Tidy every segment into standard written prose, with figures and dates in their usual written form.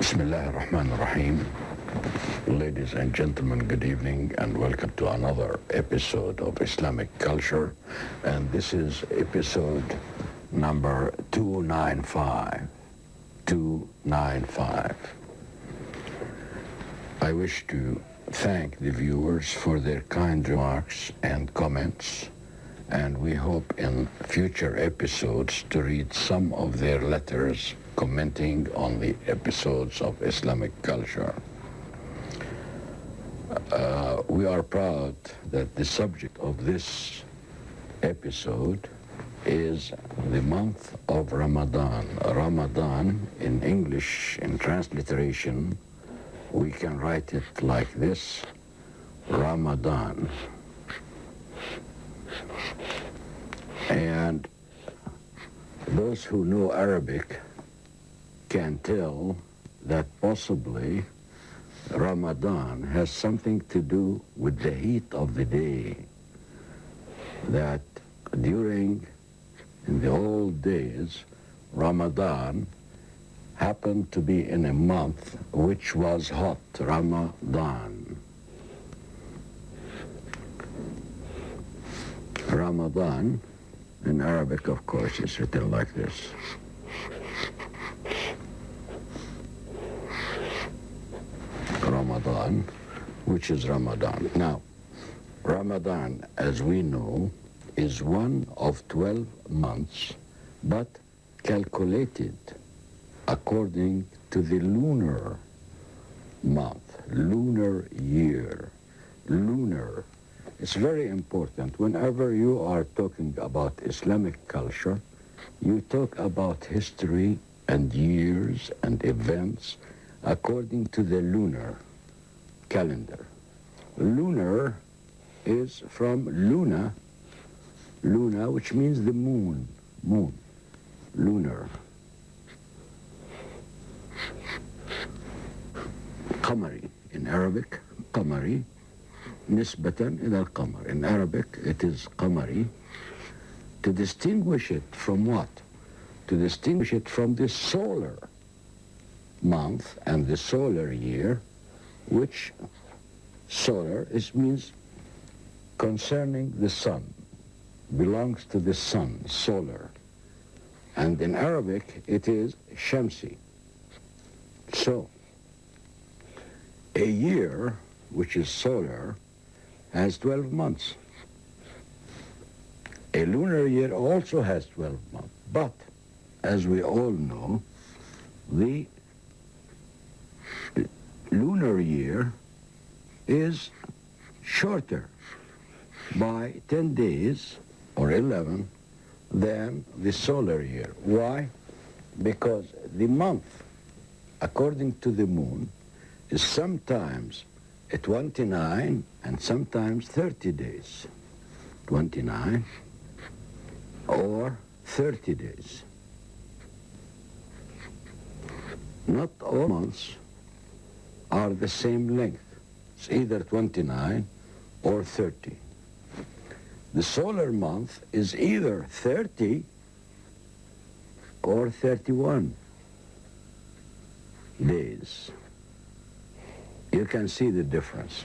Bismillah ar-Rahman ar-Rahim. Ladies and gentlemen, good evening and welcome to another episode of Islamic Culture. And this is episode number 295. 295. I wish to thank the viewers for their kind remarks and comments, and we hope in future episodes to read some of their letters commenting on the episodes of Islamic Culture. We are proud that the subject of this episode is the month of Ramadan. Ramadan in English, in transliteration, we can write it like this: Ramadan. And those who know Arabic can tell that possibly Ramadan has something to do with the heat of the day. That in the old days, Ramadan happened to be in a month which was hot, Ramadan. Ramadan, in Arabic, of course, is written like this. Ramadan, which is Ramadan. Now, Ramadan, as we know, is one of 12 months, but calculated according to the lunar month, lunar year, lunar. It's very important. Whenever you are talking about Islamic culture, you talk about history and years and events according to the lunar calendar. Lunar is from luna, which means the moon, lunar. Qamari, in Arabic, Qamari, nisbatan ila al-qamar. In Arabic, it is Qamari. To distinguish it from what? To distinguish it from the solar month and the solar year, which solar means concerning the sun, belongs to the sun, solar. And in Arabic, it is Shamsi. So, a year, which is solar, has 12 months. A lunar year also has 12 months. But, as we all know, the lunar year is shorter by 10 days or 11 than the solar year. Why? Because the month, according to the moon, is sometimes 29 and sometimes 30 days. 29 or 30 days. Not all months are the same length. It's either 29 or 30. The solar month is either 30 or 31 days. You can see the difference.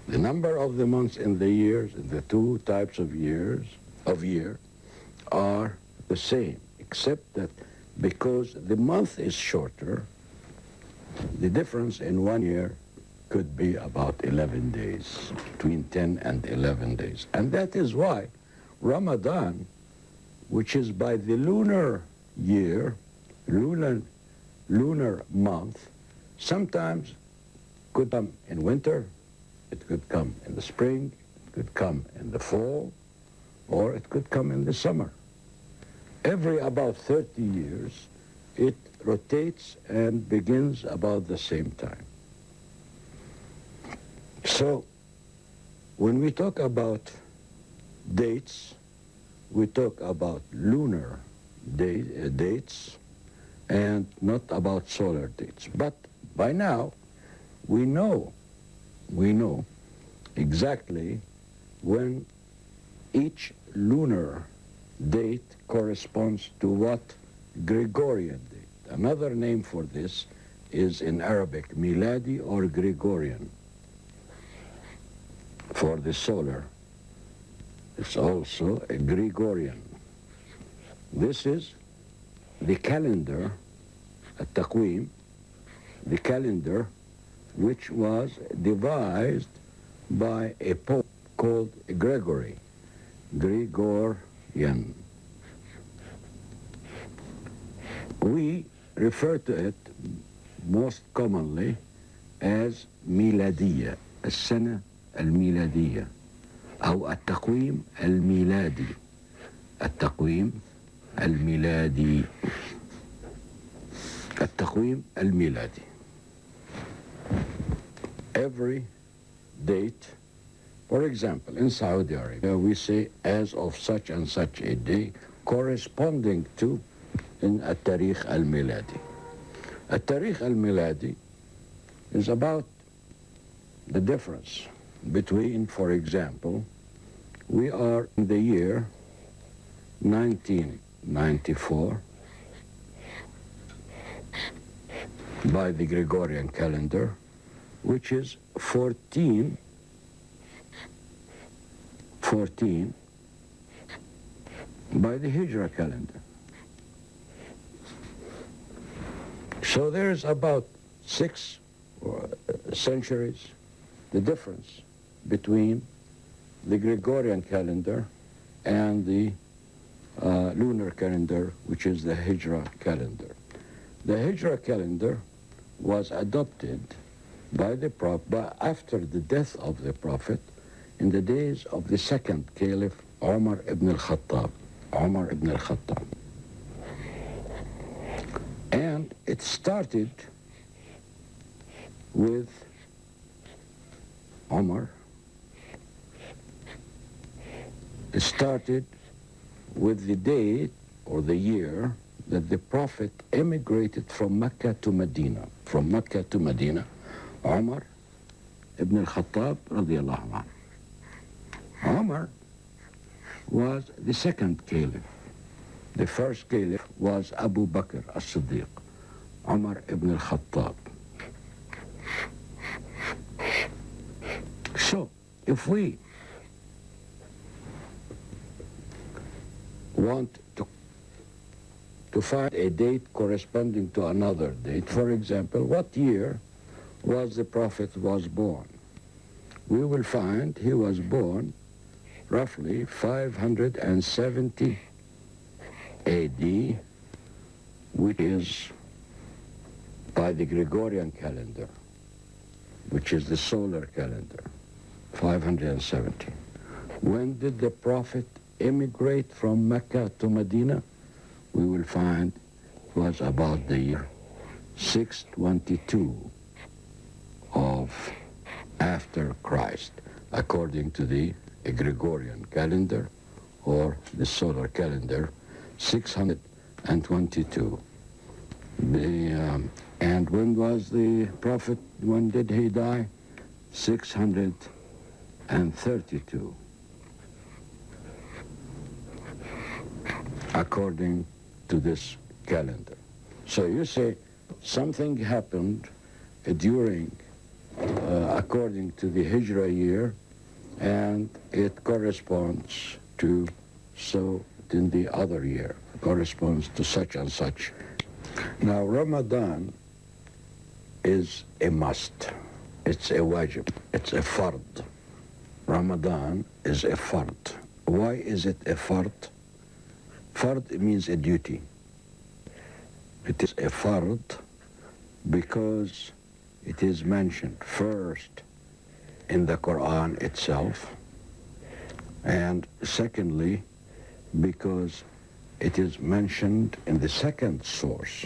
The number of the months in the years, in the two types of year, are the same, except that because the month is shorter, the difference in 1 year could be about 11 days, between 10 and 11 days. And that is why Ramadan, which is by the lunar year, lunar month, sometimes could come in winter, it could come in the spring, it could come in the fall, or it could come in the summer. Every about 30 years, it rotates and begins about the same time. So, when we talk about dates, we talk about lunar dates and not about solar dates. But by now, we know exactly when each lunar date corresponds to what Gregorian date. Another name for this is in Arabic miladi or Gregorian. For the solar, it's also a Gregorian. This is the calendar, التقويم, the calendar which was devised by a pope called Gregorian. We refer to it most commonly as ميلادية, السنة الميلادية أو التقويم الميلادي. التقويم الميلادي. التقويم الميلادي. Every date, for example, in Saudi Arabia, we say as of such and such a day corresponding to in التاريخ الميلادي. التاريخ الميلادي is about the difference between, for example, we are in the year 1994 by the Gregorian calendar, which is 14 by the Hijra calendar. So there's about 6 centuries, the difference between the Gregorian calendar and the lunar calendar, which is the Hijra calendar. The Hijra calendar was adopted by the Prophet after the death of the Prophet in the days of the second Caliph, Umar ibn al-Khattab. Umar ibn al-Khattab. And it started with Umar. It started with the date or the year that the Prophet emigrated from Mecca to Medina. From Mecca to Medina, Umar ibn al-Khattab radiyallahu anhu. Umar was the second caliph. The first caliph was Abu Bakr as-Siddiq, Umar ibn al-Khattab. So, if we want to find a date corresponding to another date, for example, what year was the Prophet was born? We will find he was born roughly 570 AD, which is by the Gregorian calendar, which is the solar calendar, 570. When did the Prophet immigrate from Mecca to Medina? We will find it was about the year 622 of after Christ, according to the Gregorian calendar or the solar calendar, 622. And when was the Prophet, when did he die? 632. According to this calendar. So you say something happened during, according to the Hijra year, and it corresponds to, so in the other year, corresponds to such and such. Now Ramadan is a must. It's a wajib. It's a fard. Ramadan is a fard. Why is it a fard? Fard means a duty. It is a fard because it is mentioned first in the Quran itself, and secondly because it is mentioned in the second source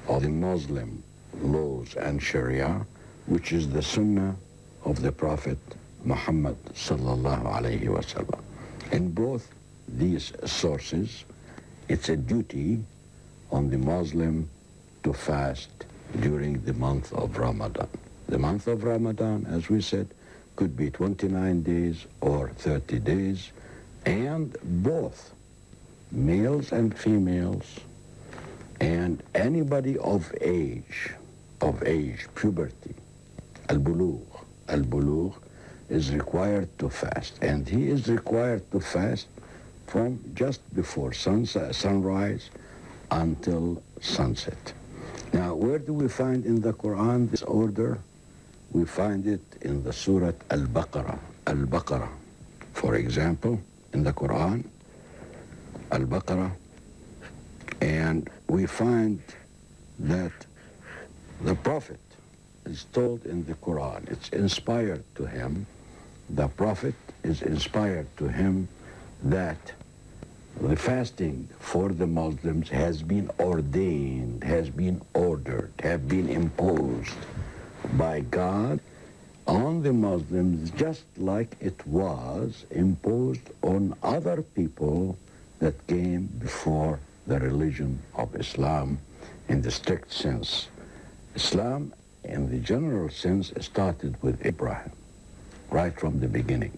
of the Muslim laws and Sharia, which is the Sunnah of the Prophet Muhammad sallallahu alayhi wa sallam. In both these sources, it's a duty on the Muslim to fast during the month of Ramadan. The month of Ramadan, as we said, could be 29 days or 30 days, and both males and females and anybody of age of age, puberty, al-bulugh. Al-bulugh is required to fast, and he is required to fast from just before sunrise until sunset. Now, where do we find in the Quran this order? We find it in the Surah Al-Baqarah. Al-Baqarah, for example, in the Quran, Al-Baqarah, and we find that the Prophet is told in the Quran, it's inspired to him, the Prophet is inspired to him that the fasting for the Muslims has been ordained, has been ordered, have been imposed by God on the Muslims, just like it was imposed on other people that came before the religion of Islam in the strict sense. Islam, in the general sense, started with Abraham, right from the beginning.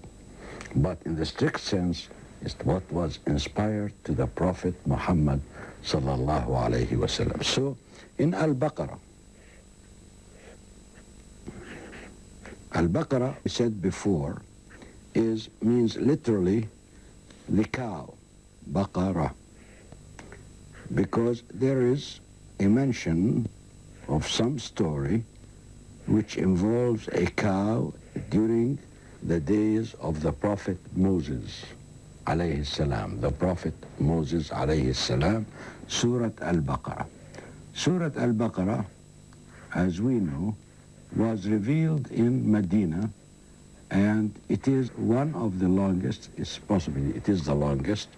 But in the strict sense, it's what was inspired to the Prophet Muhammad sallallahu alayhi wasallam. So, in Al-Baqarah, Al-Baqarah, we said before, means literally the cow, Baqarah, because there is a mention of some story which involves a cow during the days of the Prophet Moses, alayhi salam. The Prophet Moses, alayhi salam, Surah Al-Baqarah. Surah Al-Baqarah, as we know, was revealed in Medina, and it is one of the longest, it is the longest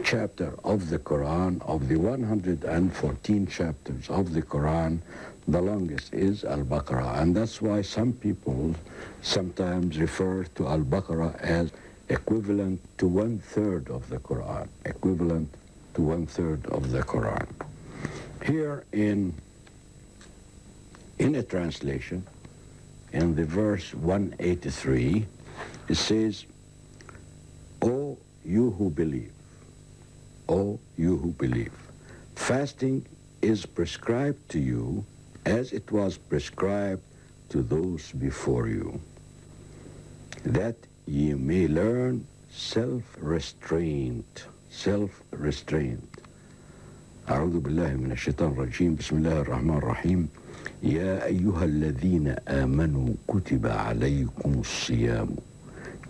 chapter of the Quran. Of the 114 chapters of the Quran, the longest is Al-Baqarah, and that's why some people sometimes refer to Al-Baqarah as equivalent to 1/3 of the Quran, equivalent to 1/3 of the Quran. Here in a translation, in the verse 183, it says, O you who believe, O you who believe, fasting is prescribed to you as it was prescribed to those before you, that ye may learn self-restraint. Self-restraint. أعوذ بالله من الشيطان الرجيم. بسم الله الرحمن الرحيم. يا أيها الذين آمنوا كتب عليكم الصيام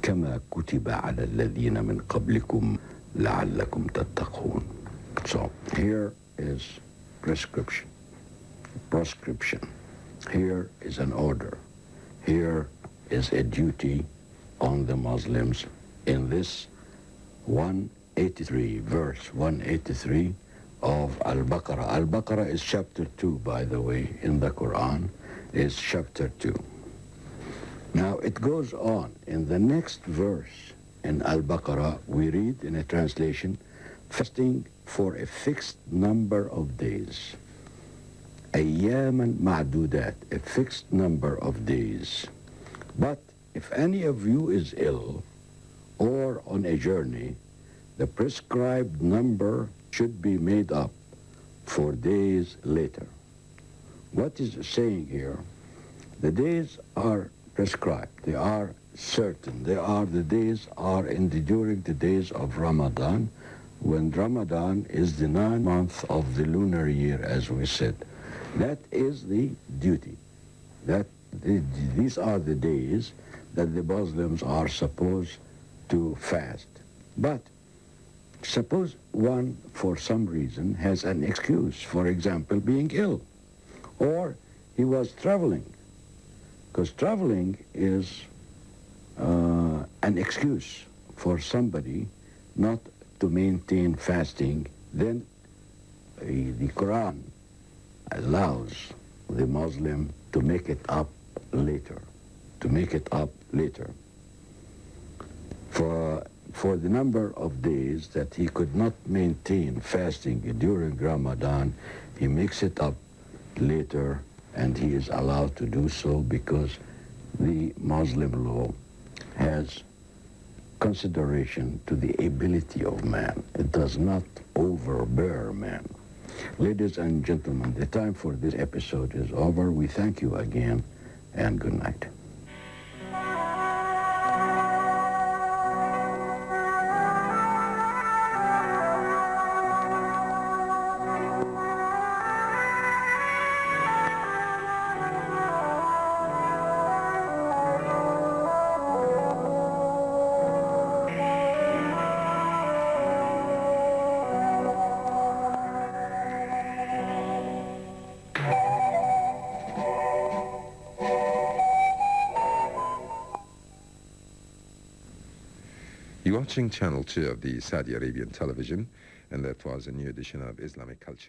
كما كتب على الذين من قبلكم لعلكم تتقون. So here is prescription. Here is an order. Here is a duty on the Muslims in this 183, verse 183 of Al-Baqarah. Al-Baqarah is chapter 2, by the way, in the Quran, is chapter 2. Now it goes on. In the next verse in Al-Baqarah, we read in a translation, fasting for a fixed number of days. أياما معدودات, a fixed number of days. But if any of you is ill or on a journey, the prescribed number should be made up for days later. What is it saying here? The days are prescribed. They are certain. The days are during the days of Ramadan, when Ramadan is the 9th month of the lunar year, as we said. That is the duty. These are the days that the Muslims are supposed to fast. But suppose one, for some reason, has an excuse, for example, being ill, or he was traveling, because traveling is an excuse for somebody not to maintain fasting. Then the Quran allows the Muslim to make it up later, for the number of days that he could not maintain fasting during Ramadan. He makes it up later, and he is allowed to do so because the Muslim law has consideration to the ability of man. It does not overbear man. Ladies and gentlemen, the time for this episode is over. We thank you again, and good night. You're watching Channel 2 of the Saudi Arabian television, and that was a new edition of Islamic Culture.